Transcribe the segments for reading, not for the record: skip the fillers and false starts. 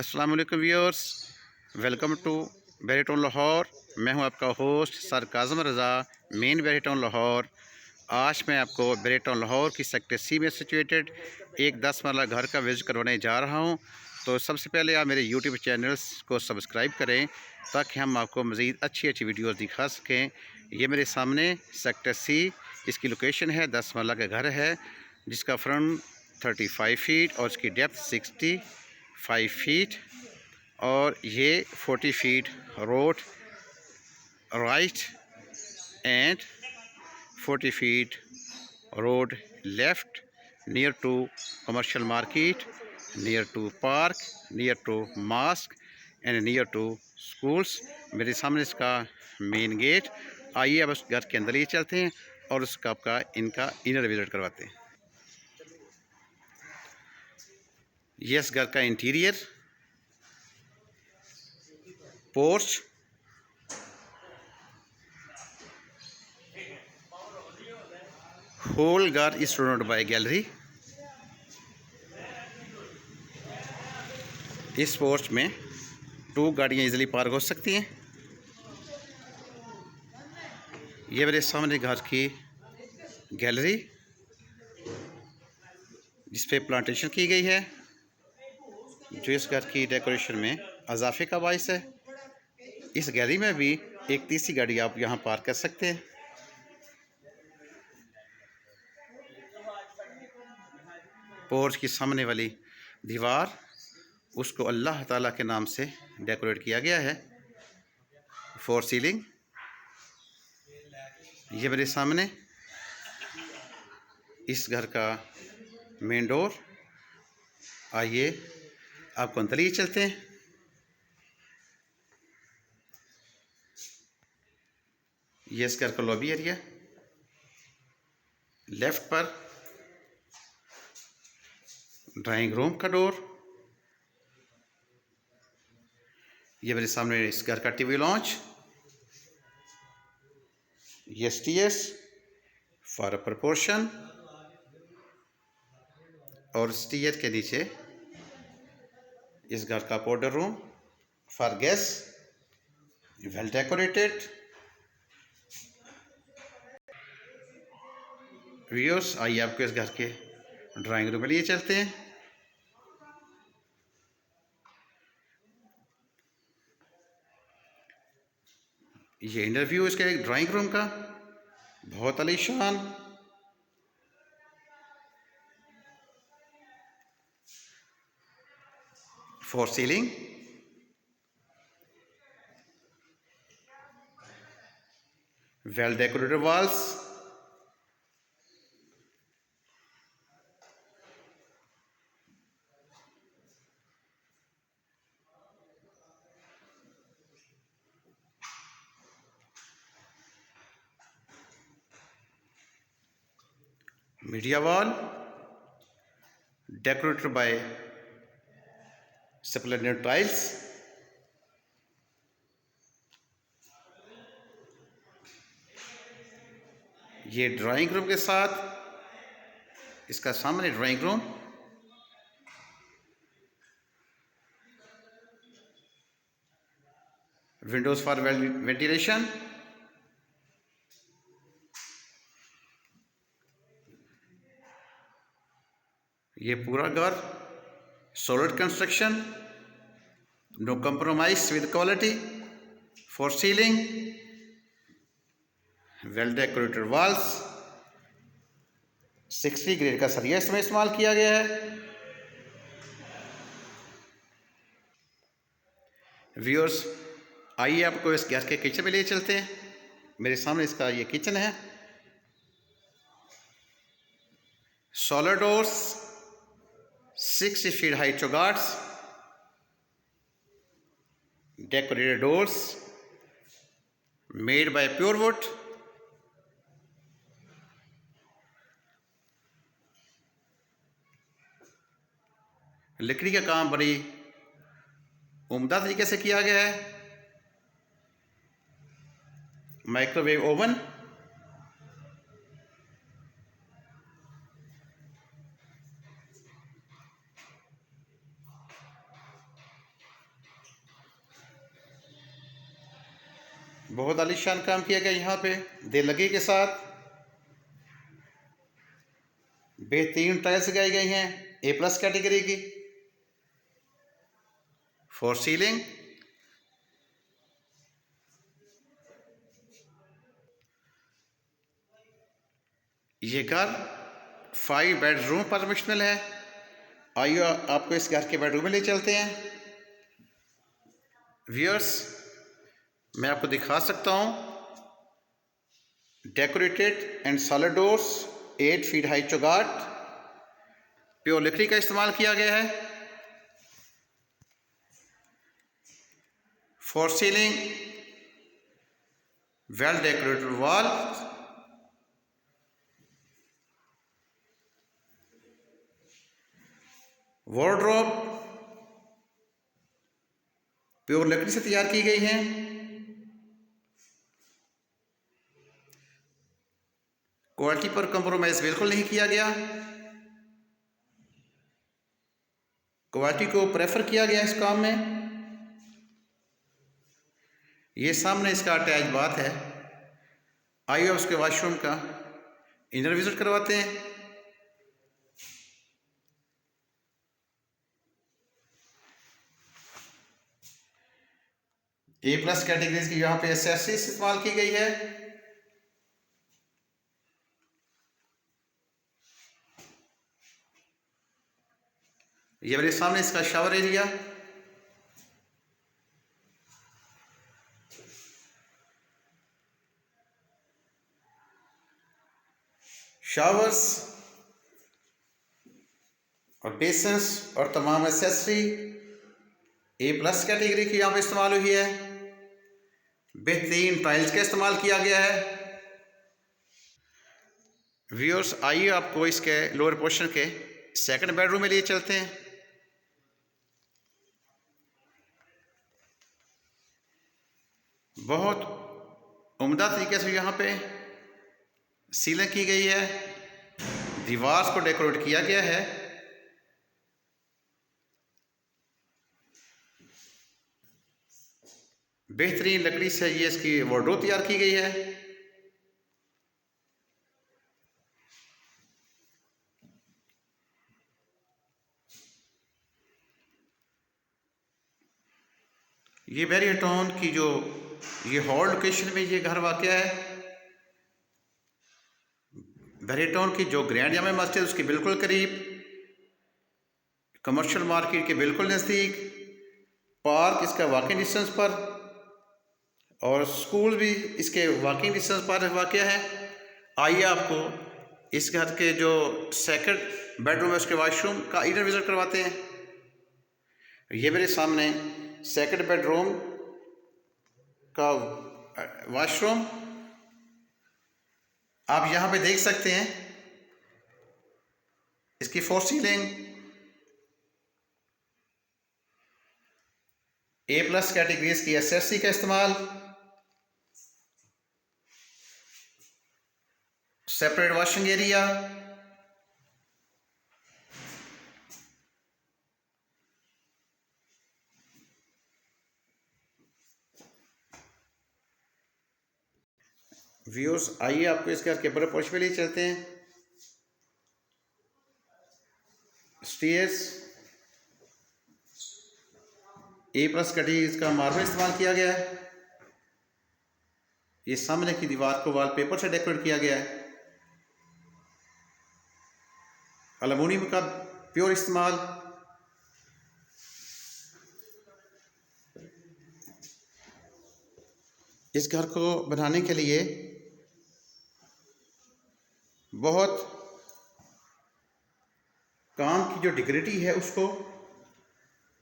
अस्सलाम वालेकुम viewers, welcome to Baritone Lahore. मैं हूं आपका होस्ट सर काज़म रज़ा, मेन बैरिटोन लाहौर। आज मैं आपको बैरिटोन लाहौर की सेक्टर सी में सिचुएटेड एक 10 मरला घर का विज़िट करवाने जा रहा हूं। तो सबसे पहले आप मेरे यूट्यूब चैनल्स को सब्सक्राइब करें ताकि हम आपको मज़ीद अच्छी वीडियोस दिखा सकें। ये मेरे सामने सेक्टर सी, इसकी लोकेशन है। 10 मरला का घर है जिसका फ्रंट 35 फीट और इसकी डेप्थ 65 फीट और ये 40 feet road right and 40 feet road left, near to commercial market, near to park, near to mosque and near to schools. मेरे सामने इसका मेन गेट। आइए अब उस घर के अंदर ही चलते हैं और उसका इनका इनर विजिट करवाते हैं। ये इस घर का इंटीरियर, पोर्च, होल घर इज सराउंडेड बाय गैलरी। इस पोर्च में 2 गाड़ियाँ इजीली पार्क हो सकती हैं। ये मेरे सामने घर की गैलरी जिस पे प्लांटेशन की गई है, जो इस घर की डेकोरेशन में इजाफे का बायस है। इस गैलरी में भी एक तीसरी गाड़ी आप यहाँ पार्क कर सकते हैं। पोर्च की सामने वाली दीवार, उसको अल्लाह ताला के नाम से डेकोरेट किया गया है। Four ceiling. ये मेरे सामने इस घर का मेन डोर। आइए आपको अंदर ही चलते हैं। ये इस घर का लॉबी एरिया। लेफ्ट पर ड्राइंग रूम का डोर। ये मेरे सामने इस घर का टीवी लॉन्च। ये स्टेयर्स फॉर अ प्रपोर्शन और स्टेयर के नीचे इस घर का powder room for guest, well decorated. Viewers, आइए आपको इस घर के ड्राइंग रूम में लिए चलते हैं। ये इंटरव्यू इसके ड्राइंग रूम का, बहुत आलीशान। For ceiling, well decorated walls. Media wall decorated by splendid tiles। ये ड्राइंग रूम के साथ इसका सामने drawing room. Windows for ventilation. ये पूरा घर solid construction, no compromise with quality. For ceiling, well decorated walls. 60 grade का सरिया इसमें इस्तेमाल किया गया है। व्यूअर्स, आइए आपको इस गैस के किचन में ले चलते हैं। मेरे सामने इसका ये किचन है। Solid doors, 60 feet high chogats, decorated doors made by pure wood। लकड़ी का काम बड़ी उम्दा तरीके से किया गया है। माइक्रोवेव ओवन, बहुत आलीशान काम किया गया यहाँ पे दिल लगी के साथ। बेहतरीन टाइल्स लगाई गई हैं A+ कैटेगरी की। फॉर सीलिंग ये घर 5 बेडरूम पर मुश्तमिल है। आइए आपको इस घर के बेडरूम में ले चलते हैं। व्यूअर्स, मैं आपको दिखा सकता हूँ decorated and solid doors, 8 feet high चौगाट, प्योर लकड़ी का इस्तेमाल किया गया है। For ceiling well decorated wall, wardrobe pure लकड़ी से तैयार की गई है। क्वालिटी पर कंप्रोमाइज बिल्कुल नहीं किया गया, क्वालिटी को प्रेफर किया गया इस काम में। ये सामने इसका अटैच बाथ है। आइए उसके वॉशरूम का इनर विजिट करवाते हैं। A+ कैटेगरीज की यहाँ पे एसेसरीज इस्तेमाल की गई है। ये मेरे सामने इसका शावर एरिया, शावर्स और बेसन्स और तमाम एसेसरी A+ कैटेगरी की यहाँ पे इस्तेमाल हुई है। बेहतरीन टाइल्स का इस्तेमाल किया गया है। व्यूअर्स, आइए आपको इसके लोअर पोर्शन के सेकंड बेडरूम में लिए चलते हैं। बहुत उम्दा तरीके से यहाँ पे सीलिंग की गई है, दीवार को डेकोरेट किया गया है। बेहतरीन लकड़ी से ये इसकी वार्डरोब तैयार की गई है। ये बैरियटॉन की जो ये हॉल लोकेशन में ये घर वाक़या है। बैरियटॉन की जो ग्रैंड जामा मस्जिद उसके बिल्कुल करीब, कमर्शियल मार्केट के बिल्कुल नज़दीक, पार्क इसका वॉकिंग डिस्टेंस पर और स्कूल भी इसके वॉकिंग डिस्टेंस पर वाक़या है। आइए आपको इस घर के जो सेकंड बेडरूम है उसके वॉशरूम का इनर विजिट करवाते हैं। ये मेरे सामने सेकंड बेडरूम का वॉशरूम, आप यहाँ पे देख सकते हैं इसकी फॉर सीलिंग A+ कैटेगरीज की एसेसरी का इस्तेमाल, सेपरेट वॉशिंग एरिया, व्यूअर्स आइए आपको इस घर के बड़े पोर्च पे ले चलते हैं। स्टेयर्स A+ कैटेगरीज का मार्बल इस्तेमाल किया गया है। ये सामने की दीवार को वॉलपेपर से डेकोरेट किया गया है। एल्युमिनियम का प्योर इस्तेमाल, इस घर को बनाने के लिए बहुत काम की जो डिग्निटी है उसको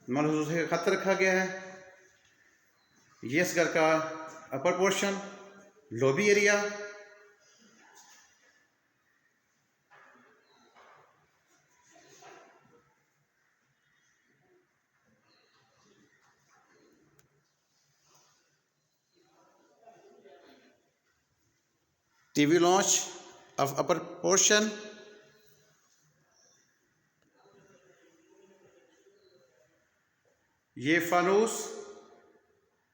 महसूस के खत रखा गया है। ये इस घर का upper portion, lobby area, TV launch of upper portion, ये फानूस,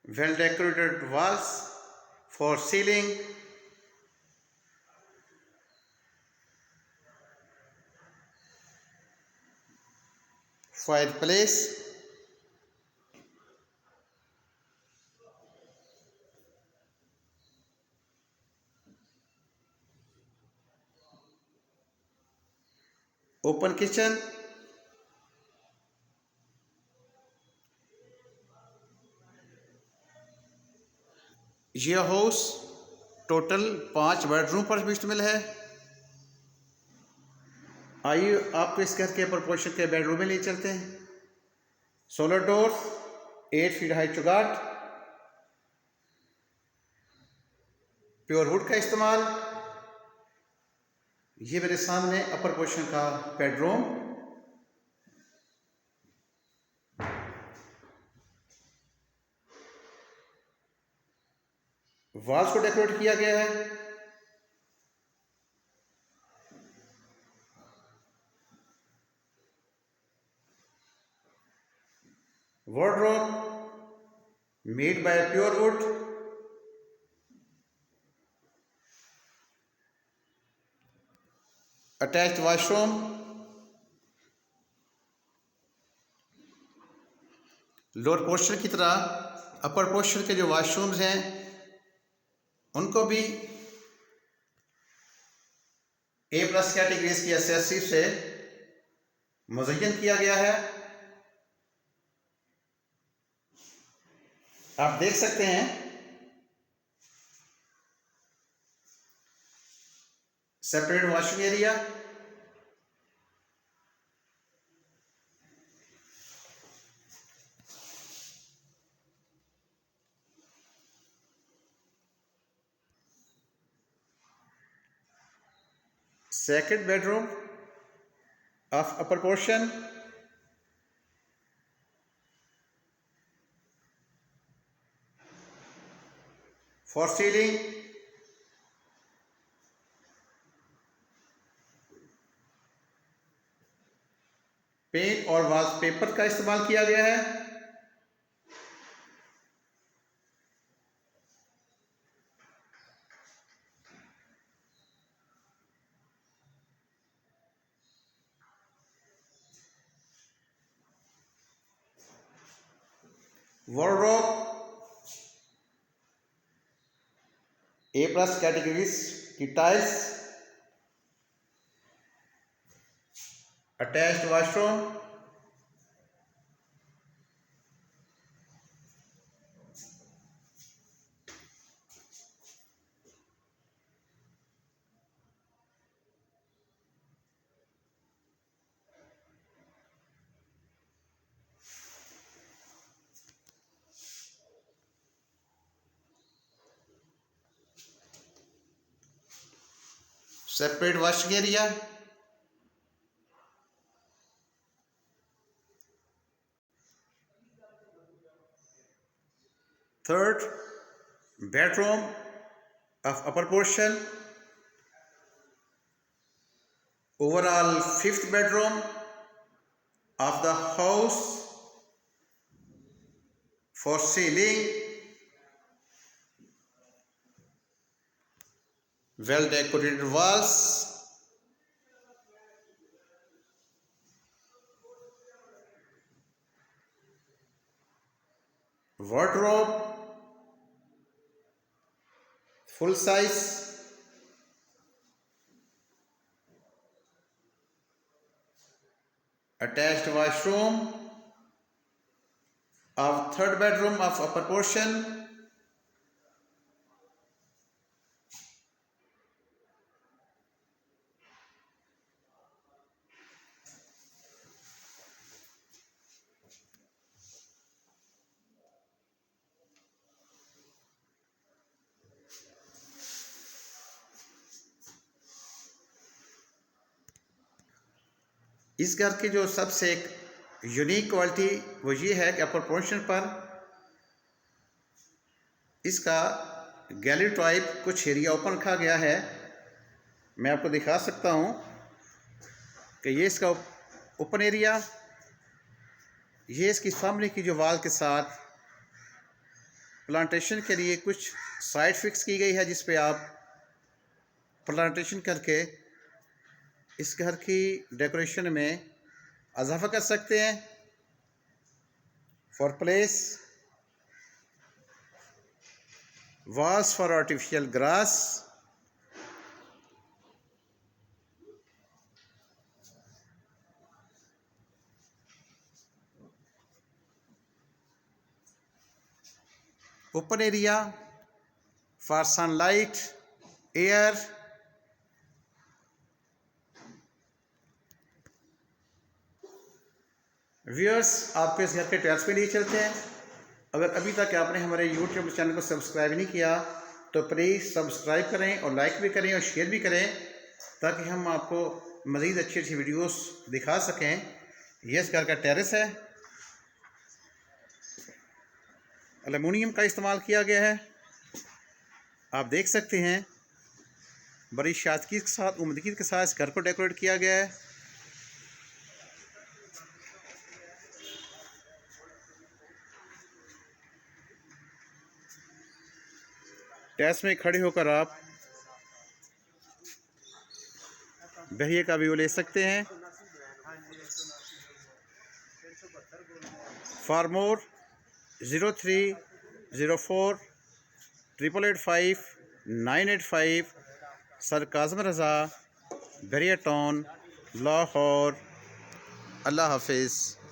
well decorated walls, for ceiling, fireplace, open kitchen, ये हाउस टोटल 5 बेडरूम पर मुश्तमिल है। आइए आपको इस घर के प्रोपोर्शन के बेडरूम में ले चलते हैं। सोलर डोर, 8 फीट हाई चौगाट, प्योर वुड का इस्तेमाल। ये मेरे सामने अपर पोर्शन का बेडरूम, वॉल्स को डेकोरेट किया गया है। Wardrobe made by pure wood, attached washroom, lower portion की तरह अपर पोर्शन के जो वॉशरूम्स हैं उनको भी A+ कैटेगरीज की एसेसरी से मुज़य्यन किया गया है। आप देख सकते हैं separate washing area, second bedroom of upper portion, for ceiling, paint और वॉलपेपर का इस्तेमाल किया गया है। वार्डरोब A+ कैटेगरीज की tiles, attached washroom, separate washing area, third bedroom of upper portion, overall 5th bedroom of the house, for ceiling, well decorated walls, wardrobe, full size, attached washroom of 3rd bedroom of upper portion, इस घर की जो सबसे एक unique quality वो ये है कि अपर पोर्शन पर इसका गैलरी टाइप कुछ एरिया ओपन रखा गया है। मैं आपको दिखा सकता हूँ कि ये इसका ओपन एरिया, ये इसकी सामने की जो वाल के साथ प्लांटेशन के लिए कुछ साइट फिक्स की गई है जिस पे आप प्लांटेशन करके इस घर की डेकोरेशन में इजाफा कर सकते हैं। फॉर प्लेस, वास for artificial grass, open area for sunlight, air, viewers आपको इस घर के टैर्स पे लिए चलते हैं। अगर अभी तक आपने हमारे यूट्यूब चैनल को सब्सक्राइब नहीं किया तो प्लीज़ सब्सक्राइब करें और लाइक भी करें और शेयर भी करें ताकि हम आपको मज़ीद अच्छी अच्छी वीडियोस दिखा सकें। ये इस घर का टेरेस है, एल्युमिनियम का इस्तेमाल किया गया है। आप देख सकते हैं बड़ी शादगी के साथ, उम्दगी के साथ इस घर को डेकोरेट किया गया है। टेरेस में खड़े होकर आप बहरिए का व्यू ले सकते हैं। फॉर मोर 0304885985 सरकाज़म रज़ा, बहरिया टाउन, लाहौर। अल्लाह हाफिज़।